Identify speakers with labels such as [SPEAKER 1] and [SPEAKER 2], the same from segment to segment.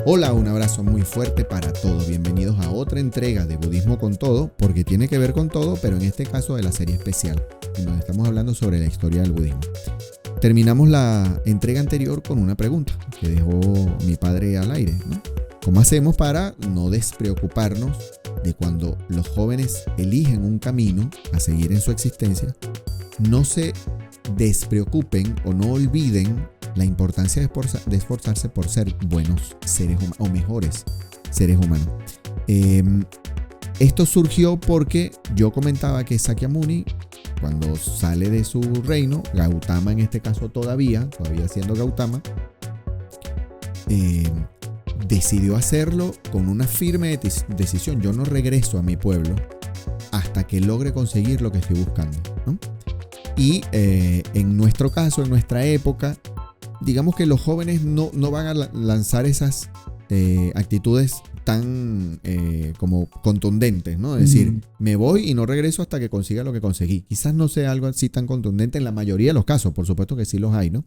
[SPEAKER 1] Hola, un abrazo muy fuerte para todos. Bienvenidos a otra entrega de Budismo con Todo, porque tiene que ver con todo, pero en este caso de la serie especial, en donde estamos hablando sobre la historia del budismo. Terminamos la entrega anterior con una pregunta que dejó mi padre al aire, ¿no? ¿Cómo hacemos para no despreocuparnos de cuando los jóvenes eligen un camino a seguir en su existencia? No se despreocupen o no olviden la importancia de esforzarse por ser buenos seres humanos o mejores seres humanos. Esto surgió porque yo comentaba que Sakyamuni, cuando sale de su reino, Gautama en este caso todavía siendo Gautama, decidió hacerlo con una firme decisión. Yo no regreso a mi pueblo hasta que logre conseguir lo que estoy buscando, ¿no? Y en nuestro caso, en nuestra época, digamos que los jóvenes no van a lanzar esas actitudes tan como contundentes, ¿no? Es decir, me voy y no regreso hasta que consiga lo que conseguí. Quizás no sea algo así tan contundente en la mayoría de los casos, por supuesto que sí los hay, ¿no?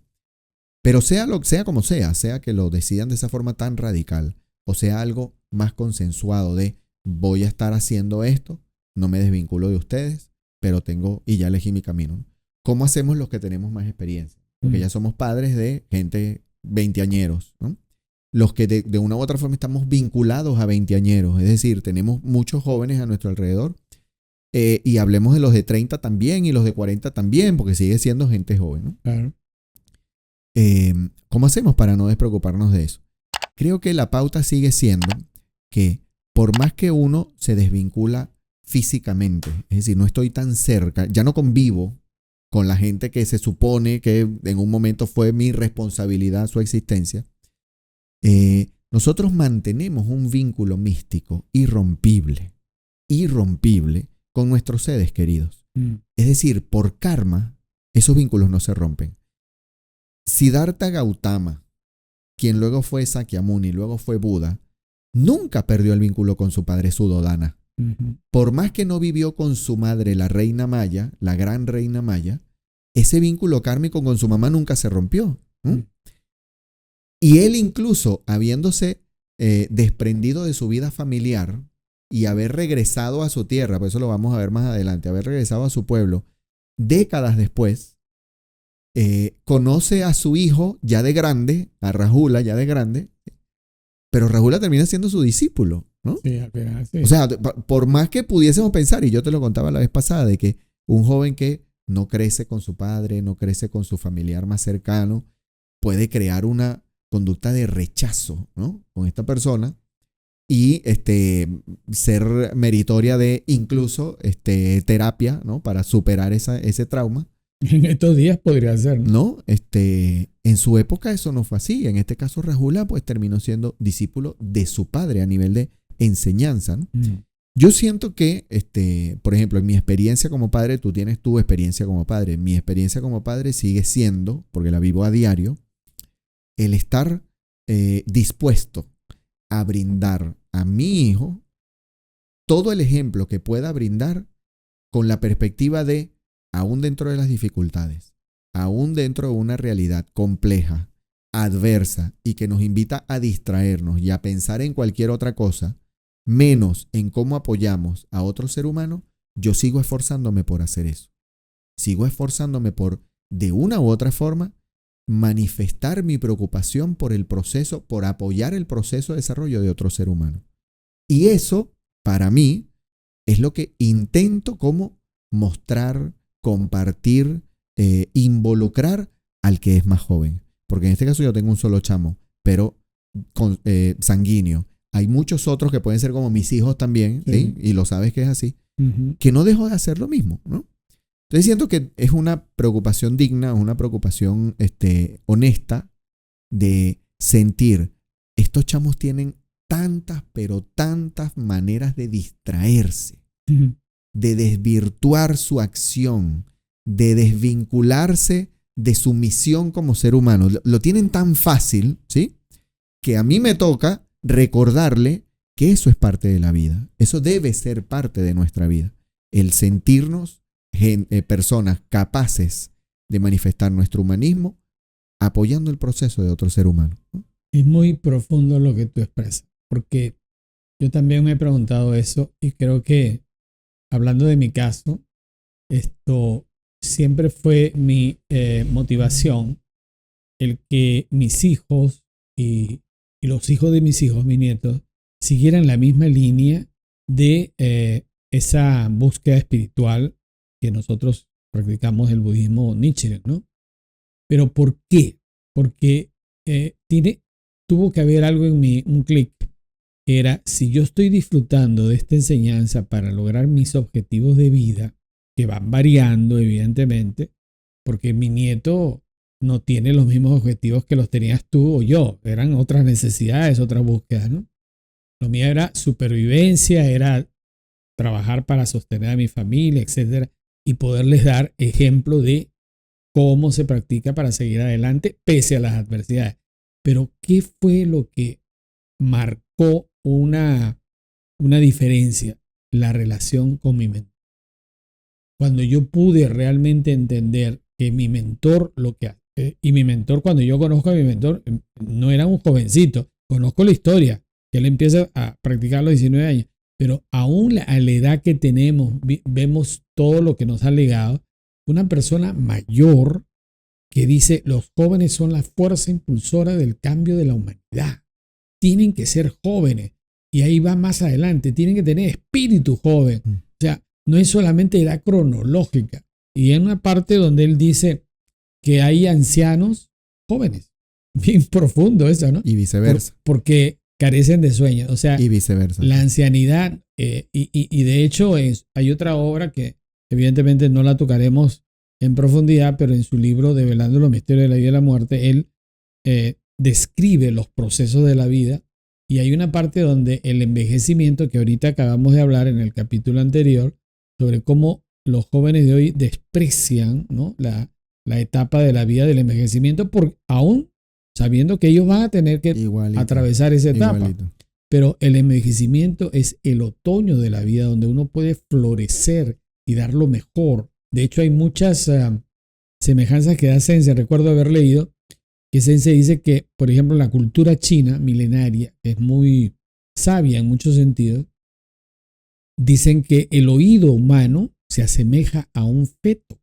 [SPEAKER 1] Pero sea como sea que lo decidan de esa forma tan radical, o sea algo más consensuado de voy a estar haciendo esto, no me desvinculo de ustedes, pero y ya elegí mi camino, ¿no? ¿Cómo hacemos los que tenemos más experiencia? Porque ya somos padres de gente veinteañeros, ¿no? Los que de una u otra forma estamos vinculados a veinteañeros, es decir, tenemos muchos jóvenes a nuestro alrededor, y hablemos de los de 30 también y los de 40 también, porque sigue siendo gente joven, ¿no?
[SPEAKER 2] Claro.
[SPEAKER 1] ¿Cómo hacemos para no despreocuparnos de eso? Creo que la pauta sigue siendo que por más que uno se desvincula físicamente, es decir, no estoy tan cerca, ya no convivo con la gente que se supone que en un momento fue mi responsabilidad su existencia, nosotros mantenemos un vínculo místico irrompible con nuestros seres queridos. Es decir, por karma, esos vínculos no se rompen. Siddhartha Gautama, quien luego fue Sakyamuni, luego fue Buda, nunca perdió el vínculo con su padre Suddhodana. Por más que no vivió con su madre, la reina Maya, la gran reina Maya, ese vínculo kármico con su mamá nunca se rompió. Y él incluso, habiéndose desprendido de su vida familiar y haber regresado a su tierra, por eso lo vamos a ver más adelante, haber regresado a su pueblo, décadas después, conoce a su hijo ya de grande, a Rahula ya de grande, pero Rahula termina siendo su discípulo, ¿no?
[SPEAKER 2] Sí, apenas, sí.
[SPEAKER 1] O sea, por más que pudiésemos pensar, y yo te lo contaba la vez pasada, de que un joven que no crece con su padre, no crece con su familiar más cercano, puede crear una conducta de rechazo, ¿no? Con esta persona y ser meritoria de incluso terapia, ¿no? Para superar ese trauma.
[SPEAKER 2] En estos días podría ser, ¿no?
[SPEAKER 1] ¿No? En su época eso no fue así. En este caso Rahula pues terminó siendo discípulo de su padre a nivel de enseñanza, ¿no? Yo siento que, por ejemplo, en mi experiencia como padre, tú tienes tu experiencia como padre. Mi experiencia como padre sigue siendo, porque la vivo a diario, el estar dispuesto a brindar a mi hijo todo el ejemplo que pueda brindar con la perspectiva de, aún dentro de las dificultades, aún dentro de una realidad compleja, adversa y que nos invita a distraernos y a pensar en cualquier otra cosa, menos en cómo apoyamos a otro ser humano, yo sigo esforzándome por hacer eso. Sigo esforzándome por, de una u otra forma, manifestar mi preocupación por el proceso, por apoyar el proceso de desarrollo de otro ser humano. Y eso, para mí, es lo que intento como mostrar, compartir, involucrar al que es más joven. Porque en este caso yo tengo un solo chamo, pero sanguíneo. Hay muchos otros que pueden ser como mis hijos también, ¿sí? Y lo sabes que es así, que no dejo de hacer lo mismo, ¿no? Entonces siento que es una preocupación digna, una preocupación honesta de sentir, estos chamos tienen tantas, pero tantas maneras de distraerse, de desvirtuar su acción, de desvincularse de su misión como ser humano. Lo tienen tan fácil, ¿sí? Que a mí me toca recordarle que eso es parte de la vida. Eso debe ser parte de nuestra vida. El sentirnos personas capaces de manifestar nuestro humanismo apoyando el proceso de otro ser humano, ¿no?
[SPEAKER 2] Es muy profundo lo que tú expresas, porque yo también me he preguntado eso y creo que, hablando de mi caso, esto siempre fue mi motivación, el que mis hijos y los hijos de mis hijos, mis nietos, siguieran la misma línea de esa búsqueda espiritual que nosotros practicamos el budismo Nichiren, ¿no? Pero ¿por qué? Porque tuvo que haber algo en mí, un clic, que era, si yo estoy disfrutando de esta enseñanza para lograr mis objetivos de vida, que van variando evidentemente, porque mi nieto no tiene los mismos objetivos que los tenías tú o yo, eran otras necesidades, otras búsquedas, ¿no? Lo mío era supervivencia, era trabajar para sostener a mi familia, etcétera, y poderles dar ejemplo de cómo se practica para seguir adelante pese a las adversidades. Pero ¿qué fue lo que marcó una diferencia? La relación con mi mentor. Cuando yo pude realmente entender que mi mentor, y mi mentor, cuando yo conozco a mi mentor, no era un jovencito, conozco la historia, que él empieza a practicar a los 19 años, pero aún a la edad que tenemos, vemos todo lo que nos ha legado, una persona mayor que dice, los jóvenes son la fuerza impulsora del cambio de la humanidad. Tienen que ser jóvenes. Y ahí va más adelante. Tienen que tener espíritu joven. O sea, no es solamente edad cronológica. Y en una parte donde él dice que hay ancianos jóvenes. Bien profundo eso, ¿no?
[SPEAKER 1] Y viceversa.
[SPEAKER 2] Porque carecen de sueño. O sea,
[SPEAKER 1] y viceversa.
[SPEAKER 2] La ancianidad. Y de hecho hay otra obra que evidentemente no la tocaremos en profundidad, pero en su libro Develando los misterios de la vida y la muerte, él describe los procesos de la vida y hay una parte donde el envejecimiento, que ahorita acabamos de hablar en el capítulo anterior, sobre cómo los jóvenes de hoy desprecian, ¿no?, la etapa de la vida del envejecimiento, aún sabiendo que ellos van a tener que atravesar esa etapa. Igualito. Pero el envejecimiento es el otoño de la vida donde uno puede florecer y dar lo mejor. De hecho, hay muchas semejanzas que da Sensei. Recuerdo haber leído que Sensei dice que, por ejemplo, la cultura china milenaria es muy sabia en muchos sentidos. Dicen que el oído humano se asemeja a un feto.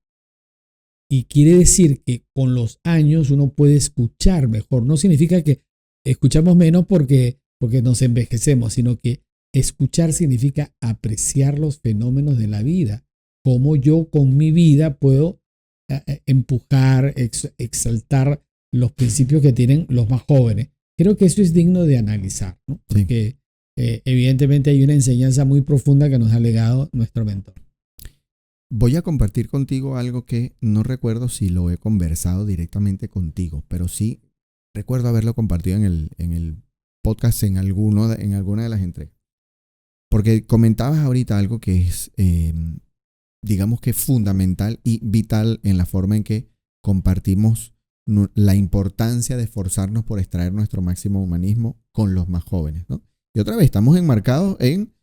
[SPEAKER 2] Y quiere decir que con los años uno puede escuchar mejor. No significa que escuchamos menos porque nos envejecemos, sino que escuchar significa apreciar los fenómenos de la vida. Cómo yo con mi vida puedo empujar, exaltar los principios que tienen los más jóvenes. Creo que eso es digno de analizar, ¿no? Porque evidentemente hay una enseñanza muy profunda que nos ha legado nuestro mentor.
[SPEAKER 1] Voy a compartir contigo algo que no recuerdo si lo he conversado directamente contigo, pero sí recuerdo haberlo compartido en el podcast en alguna de las entregas. Porque comentabas ahorita algo que es, digamos que fundamental y vital en la forma en que compartimos la importancia de esforzarnos por extraer nuestro máximo humanismo con los más jóvenes, ¿no? Y otra vez, estamos enmarcados en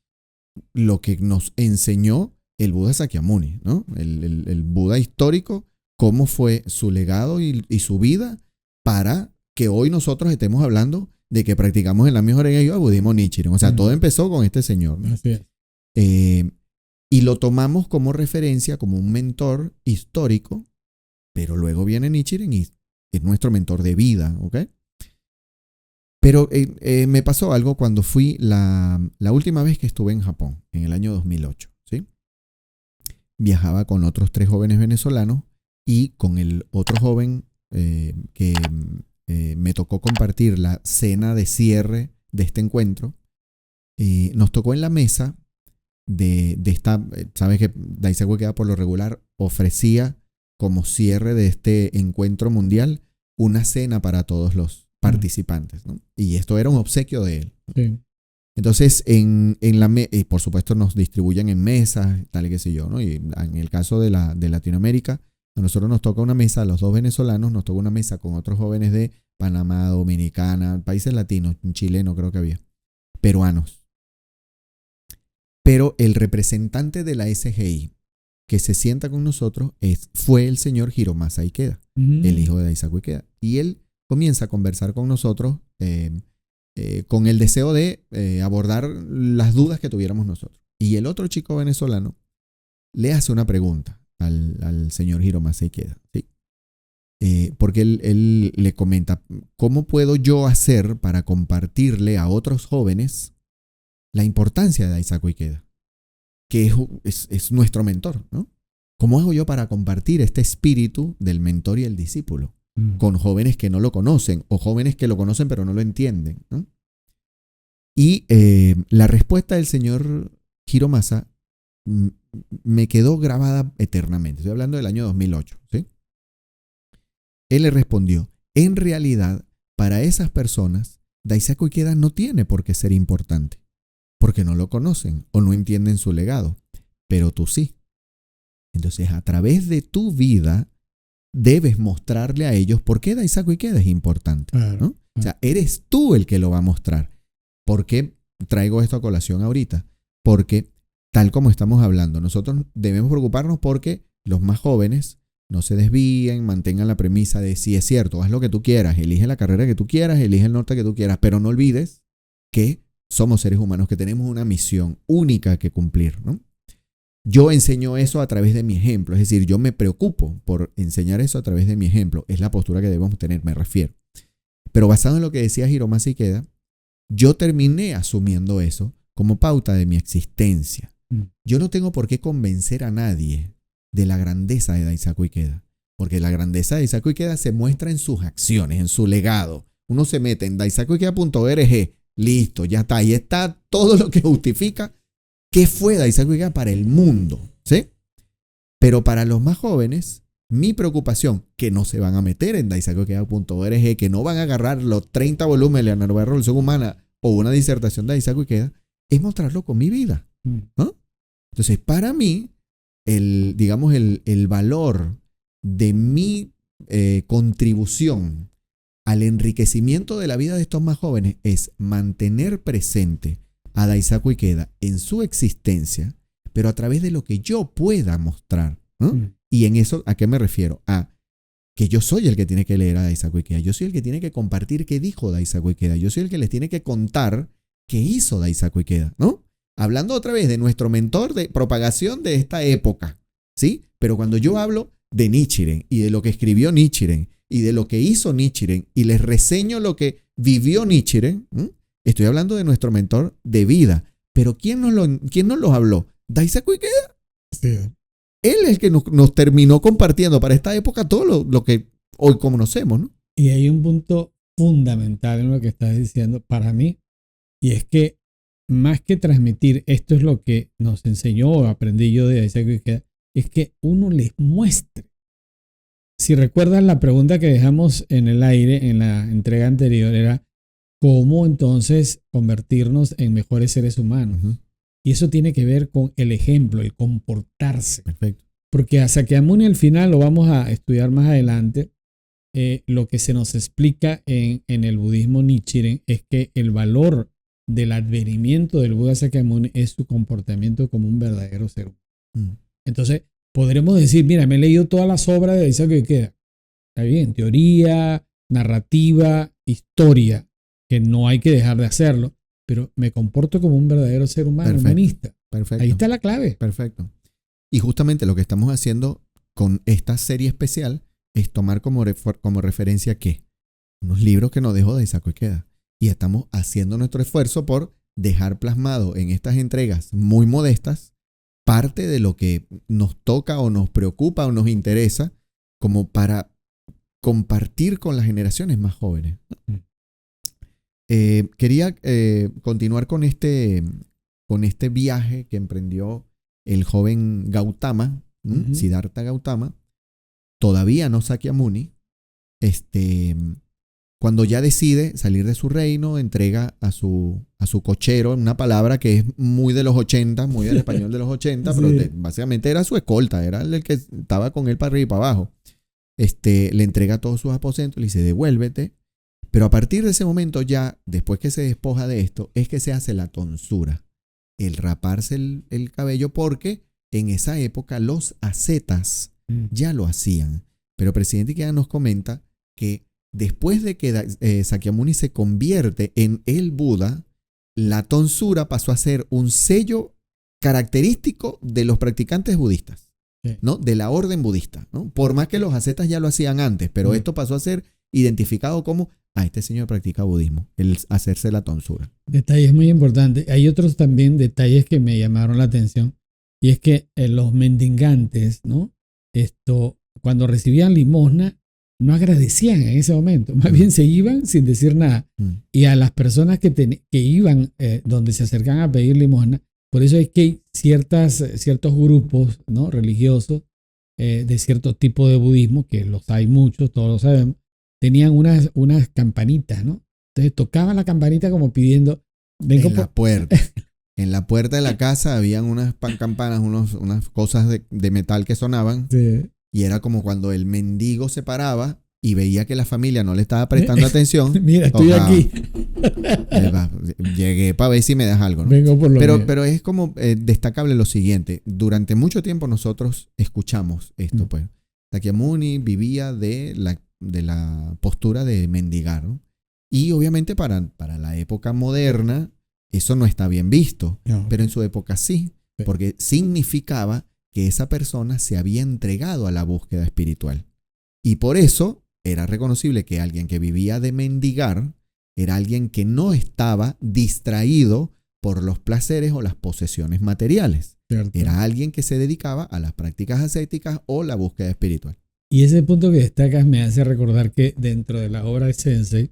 [SPEAKER 1] lo que nos enseñó el Buda Sakyamuni, ¿no? El Buda histórico, cómo fue su legado y su vida para que hoy nosotros estemos hablando de que practicamos en la mejor el budismo Nichiren. O sea, todo empezó con este señor, ¿no?
[SPEAKER 2] Así es.
[SPEAKER 1] Y lo tomamos como referencia, como un mentor histórico, pero luego viene Nichiren y es nuestro mentor de vida, ¿ok? Pero me pasó algo cuando fui la última vez que estuve en Japón, en el año 2008, ¿sí? Viajaba con otros 3 jóvenes venezolanos y con el otro joven que me tocó compartir la cena de cierre de este encuentro. Nos tocó en la mesa de esta, sabes que Daisaku Ikeda por lo regular ofrecía como cierre de este encuentro mundial una cena para todos los participantes, ¿no? Y esto era un obsequio de él.
[SPEAKER 2] Sí.
[SPEAKER 1] Entonces, y por supuesto nos distribuyen en mesas, tal y qué sé yo, ¿no? Y en el caso de Latinoamérica, a nosotros nos toca una mesa, a los 2 venezolanos, nos toca una mesa con otros jóvenes de Panamá, Dominicana, países latinos, un chileno creo que había, peruanos. Pero el representante de la SGI que se sienta con nosotros fue el señor Hiromasa Ikeda, el hijo de Daisaku Ikeda. Y él comienza a conversar con nosotros con el deseo de abordar las dudas que tuviéramos nosotros. Y el otro chico venezolano le hace una pregunta al señor Hiromasa Ikeda, ¿sí? Porque él le comenta, ¿cómo puedo yo hacer para compartirle a otros jóvenes la importancia de Daisaku Ikeda? Que es nuestro mentor, ¿no? ¿Cómo hago yo para compartir este espíritu del mentor y el discípulo con jóvenes que no lo conocen o jóvenes que lo conocen pero no lo entienden, ¿no? Y la respuesta del señor Hiromasa me quedó grabada eternamente. Estoy hablando del año 2008, ¿sí? Él le respondió, en realidad, para esas personas, Daisaku Ikeda no tiene por qué ser importante, porque no lo conocen o no entienden su legado, pero tú sí. Entonces, a través de tu vida, debes mostrarle a ellos por qué Daisaku Ikeda es importante, ¿no? O sea, eres tú el que lo va a mostrar. ¿Por qué traigo esto a colación ahorita? Porque, tal como estamos hablando, nosotros debemos preocuparnos porque los más jóvenes no se desvíen, mantengan la premisa de sí, es cierto, haz lo que tú quieras, elige la carrera que tú quieras, elige el norte que tú quieras, pero no olvides que somos seres humanos, que tenemos una misión única que cumplir, ¿no? Yo enseño eso a través de mi ejemplo, es decir, yo me preocupo por enseñar eso a través de mi ejemplo, es la postura que debemos tener, me refiero. Pero basado en lo que decía Hiromasa Ikeda, yo terminé asumiendo eso como pauta de mi existencia. Yo no tengo por qué convencer a nadie de la grandeza de Daisaku Ikeda, porque la grandeza de Daisaku Ikeda se muestra en sus acciones, en su legado. Uno se mete en daisakuikeda.org, listo, ya está, ahí está todo lo que justifica qué fue Daisaku Ikeda para el mundo, ¿sí? Pero para los más jóvenes, mi preocupación, que no se van a meter en daisakuikeda.org, que no van a agarrar los 30 volúmenes de la nueva revolución humana o una disertación de Daisaku Ikeda, es mostrarlo con mi vida, ¿no? Entonces, para mí, el valor de mi contribución al enriquecimiento de la vida de estos más jóvenes es mantener presente a Daisaku Ikeda en su existencia, pero a través de lo que yo pueda mostrar, ¿no? Y en eso, ¿a qué me refiero? A que yo soy el que tiene que leer a Daisaku Ikeda, yo soy el que tiene que compartir qué dijo Daisaku Ikeda, yo soy el que les tiene que contar qué hizo Daisaku Ikeda, ¿no? Hablando otra vez de nuestro mentor de propagación de esta época, ¿sí? Pero cuando yo hablo de Nichiren y de lo que escribió Nichiren y de lo que hizo Nichiren y les reseño lo que vivió Nichiren, estoy hablando de nuestro mentor de vida. Pero ¿quién nos lo habló? ¿Daisaku Ikeda?
[SPEAKER 2] Sí.
[SPEAKER 1] Él es el que nos terminó compartiendo para esta época todo lo que hoy conocemos, ¿no?
[SPEAKER 2] Y hay un punto fundamental en lo que estás diciendo para mí, y es que más que transmitir, esto es lo que nos enseñó o aprendí yo de Daisaku Ikeda, es que uno les muestre. Si recuerdan la pregunta que dejamos en el aire en la entrega anterior, era ¿cómo entonces convertirnos en mejores seres humanos? Y eso tiene que ver con el ejemplo, el comportarse.
[SPEAKER 1] Perfecto.
[SPEAKER 2] Porque a Sakyamuni al final, lo vamos a estudiar más adelante, lo que se nos explica en el budismo Nichiren es que el valor del advenimiento del Buda Sakyamuni es su comportamiento como un verdadero ser humano. Entonces, podremos decir, mira, me he leído todas las obras de Daisaku Ikeda. Está bien, teoría, narrativa, historia, que no hay que dejar de hacerlo, pero me comporto como un verdadero ser humano, humanista.
[SPEAKER 1] Perfecto.
[SPEAKER 2] Ahí está la clave.
[SPEAKER 1] Perfecto. Y justamente lo que estamos haciendo con esta serie especial es tomar como referencia ¿qué? Unos libros que nos dejó Daisaku Ikeda. Y estamos haciendo nuestro esfuerzo por dejar plasmado en estas entregas muy modestas parte de lo que nos toca o nos preocupa o nos interesa como para compartir con las generaciones más jóvenes. Quería continuar con este viaje que emprendió el joven Gautama, Siddhartha Gautama, todavía no Sakyamuni, cuando ya decide salir de su reino, entrega a su cochero, una palabra que es muy de los 80, muy del español de los 80, sí. Pero básicamente era su escolta, era el que estaba con él para arriba y para abajo. Le entrega todos sus aposentos, le dice, devuélvete. Pero a partir de ese momento ya, después que se despoja de esto, es que se hace la tonsura, el raparse el cabello, porque en esa época los ascetas ya lo hacían. Pero Presidente Ikeda nos comenta que después de que Sakyamuni se convierte en el Buda, la tonsura pasó a ser un sello característico de los practicantes budistas, ¿no? De la orden budista, ¿no? Por más que los ascetas ya lo hacían antes, pero esto pasó a ser identificado como, este señor practica budismo, el hacerse la tonsura.
[SPEAKER 2] Detalles muy importantes. Hay otros también detalles que me llamaron la atención, y es que los mendigantes, ¿no? Cuando recibían limosna, no agradecían en ese momento, más bien se iban sin decir nada. Y a las personas que iban donde se acercan a pedir limosna, por eso es que hay ciertos grupos, ¿no? Religiosos de cierto tipo de budismo, que los hay muchos, todos lo sabemos, tenían unas campanitas, ¿no? Entonces tocaban la campanita como pidiendo...
[SPEAKER 1] En la puerta. En la puerta de la casa habían unas campanas, unas cosas de metal que sonaban. Sí. Y era como cuando el mendigo se paraba y veía que la familia no le estaba prestando atención.
[SPEAKER 2] Mira, estoy aquí.
[SPEAKER 1] Llegué para ver si me das algo, ¿no?
[SPEAKER 2] Vengo por lo mío.
[SPEAKER 1] Pero es como destacable lo siguiente. Durante mucho tiempo nosotros escuchamos esto, pues. Sakyamuni vivía de la postura de mendigar, ¿no? Y obviamente para la época moderna eso no está bien visto. No. Pero en su época sí. Porque significaba que esa persona se había entregado a la búsqueda espiritual. Y por eso era reconocible que alguien que vivía de mendigar era alguien que no estaba distraído por los placeres o las posesiones materiales. Cierto. Era alguien que se dedicaba a las prácticas ascéticas o la búsqueda espiritual.
[SPEAKER 2] Y ese punto que destacas me hace recordar que dentro de la obra de Sensei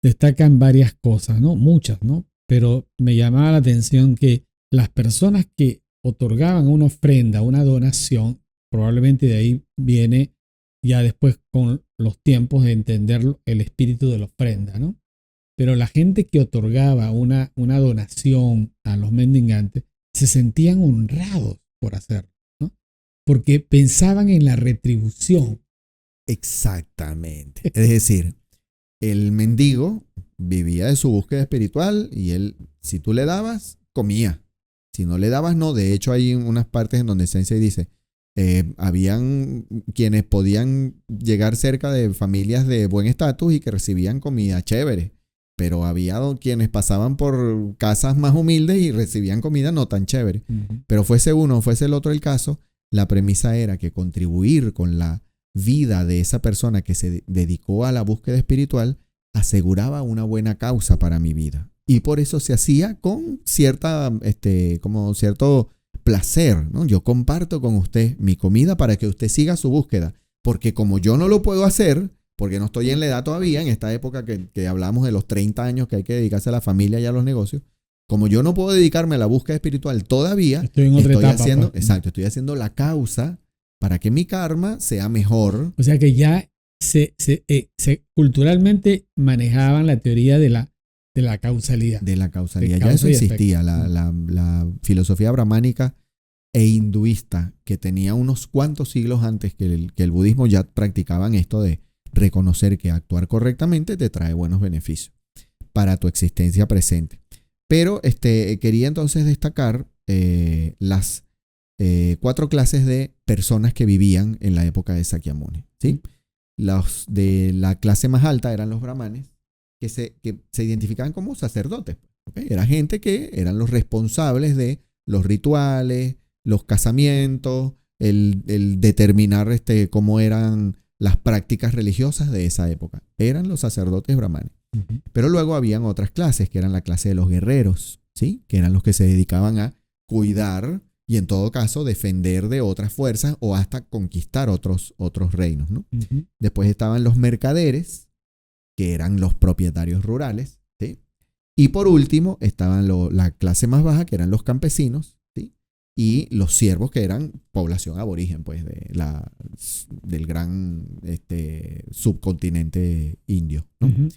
[SPEAKER 2] destacan varias cosas, ¿no? Muchas, ¿no? Pero me llamaba la atención que las personas que otorgaban una ofrenda, una donación, probablemente de ahí viene ya después con los tiempos de entender el espíritu de la ofrenda, ¿no? Pero la gente que otorgaba una donación a los mendigantes se sentían honrados por hacerlo, ¿no? Porque pensaban en la retribución.
[SPEAKER 1] Exactamente. Es decir, el mendigo vivía de su búsqueda espiritual y él, si tú le dabas, comía. Si no le dabas, no. De hecho, hay unas partes en donde Sensei dice, habían quienes podían llegar cerca de familias de buen estatus y que recibían comida chévere, pero había quienes pasaban por casas más humildes y recibían comida no tan chévere. Pero fuese uno o fuese el otro el caso, la premisa era que contribuir con la vida de esa persona que se dedicó a la búsqueda espiritual aseguraba una buena causa para mi vida. Y por eso se hacía con como cierto placer, ¿no? Yo comparto con usted mi comida para que usted siga su búsqueda. Porque como yo no lo puedo hacer, porque no estoy en la edad todavía, en esta época que hablamos de los 30 años que hay que dedicarse a la familia y a los negocios, como yo no puedo dedicarme a la búsqueda espiritual todavía, estoy haciendo la causa para que mi karma sea mejor.
[SPEAKER 2] O sea que ya se culturalmente manejaban la teoría de la causalidad.
[SPEAKER 1] De la causalidad. Ya eso existía. La filosofía brahmánica e hinduista, que tenía unos cuantos siglos antes que el budismo, ya practicaban esto de reconocer que actuar correctamente te trae buenos beneficios para tu existencia presente. Pero quería entonces destacar las 4 clases de personas que vivían en la época de Sakyamuni, ¿sí? Los de la clase más alta eran los brahmanes, que se identificaban como sacerdotes, ¿okay? Era gente que eran los responsables de los rituales, los casamientos, el determinar cómo eran las prácticas religiosas de esa época. Eran los sacerdotes brahmanes. Uh-huh. Pero luego habían otras clases, que eran la clase de los guerreros, ¿sí? Que eran los que se dedicaban a cuidar y en todo caso defender de otras fuerzas o hasta conquistar otros reinos, ¿no? Uh-huh. Después estaban los mercaderes, que eran los propietarios rurales, ¿sí? Y por último estaban la clase más baja, que eran los campesinos, ¿sí? Y los siervos, que eran población aborigen, pues, del gran subcontinente indio, ¿no? Uh-huh.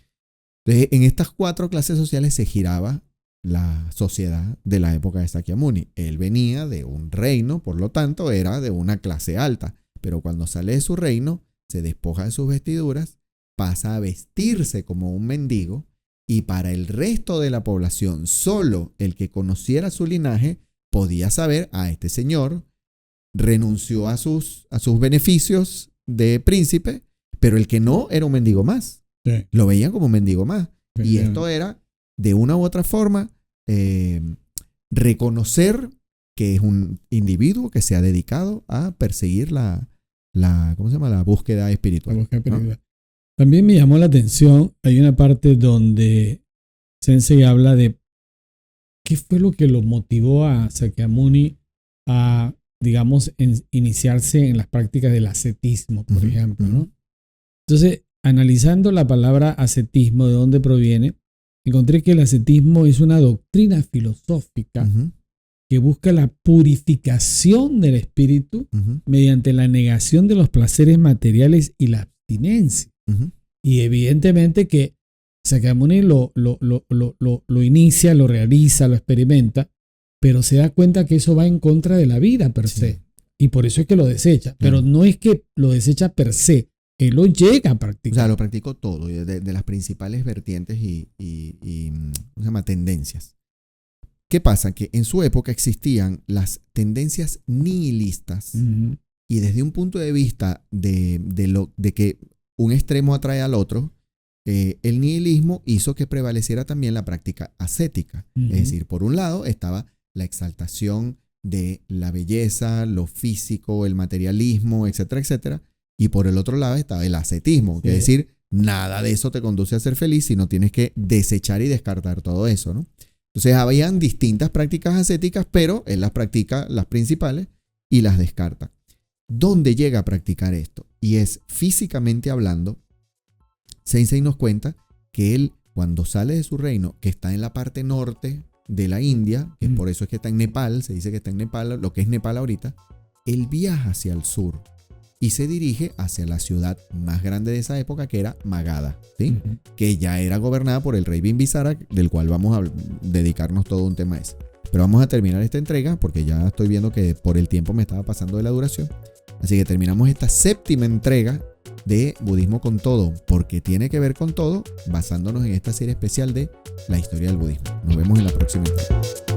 [SPEAKER 1] Entonces, en estas 4 clases sociales se giraba la sociedad de la época de Sakyamuni. Él venía de un reino, por lo tanto, era de una clase alta, pero cuando sale de su reino, se despoja de sus vestiduras, pasa a vestirse como un mendigo, y para el resto de la población, solo el que conociera su linaje podía saber, este señor renunció a sus beneficios de príncipe, pero el que no era un mendigo más.
[SPEAKER 2] Sí.
[SPEAKER 1] Lo veían como un mendigo más.
[SPEAKER 2] Sí.
[SPEAKER 1] Y esto era, de una u otra forma, reconocer que es un individuo que se ha dedicado a perseguir ¿cómo se llama? La búsqueda espiritual.
[SPEAKER 2] La búsqueda espiritual.
[SPEAKER 1] ¿No?
[SPEAKER 2] También me llamó la atención, hay una parte donde Sensei habla de qué fue lo que lo motivó a Sakyamuni a, digamos, iniciarse en las prácticas del ascetismo, por ejemplo, ¿no? Entonces, analizando la palabra ascetismo, de dónde proviene, encontré que el ascetismo es una doctrina filosófica que busca la purificación del espíritu mediante la negación de los placeres materiales y la abstinencia. Y evidentemente que Sakyamuni lo inicia, lo realiza, lo experimenta, pero se da cuenta que eso va en contra de la vida per se. Y por eso es que lo desecha. Pero no es que lo desecha per se, él lo llega a practicar.
[SPEAKER 1] O sea, lo practicó todo, de las principales vertientes y ¿cómo se llama? Tendencias. ¿Qué pasa? Que en su época existían las tendencias nihilistas y desde un punto de vista de que un extremo atrae al otro, el nihilismo hizo que prevaleciera también la práctica ascética. Es decir, por un lado estaba la exaltación de la belleza, lo físico, el materialismo, etcétera, etcétera. Y por el otro lado estaba el ascetismo, que es decir, nada de eso te conduce a ser feliz, sino tienes que desechar y descartar todo eso, ¿no? Entonces habían distintas prácticas ascéticas, pero él las practica las principales y las descarta. ¿Dónde llega a practicar esto? Y es físicamente hablando, Sensei nos cuenta que él, cuando sale de su reino, que está en la parte norte de la India, que por eso es que está en Nepal, se dice que está en Nepal, lo que es Nepal ahorita, él viaja hacia el sur y se dirige hacia la ciudad más grande de esa época, que era Magadha, ¿sí? Que ya era gobernada por el rey Bimbisara, del cual vamos a dedicarnos todo un tema a ese. Pero vamos a terminar esta entrega, porque ya estoy viendo que por el tiempo me estaba pasando de la duración. Así que terminamos esta 7ª entrega de Budismo con Todo, porque tiene que ver con todo, basándonos en esta serie especial de la historia del budismo. Nos vemos en la próxima entrega.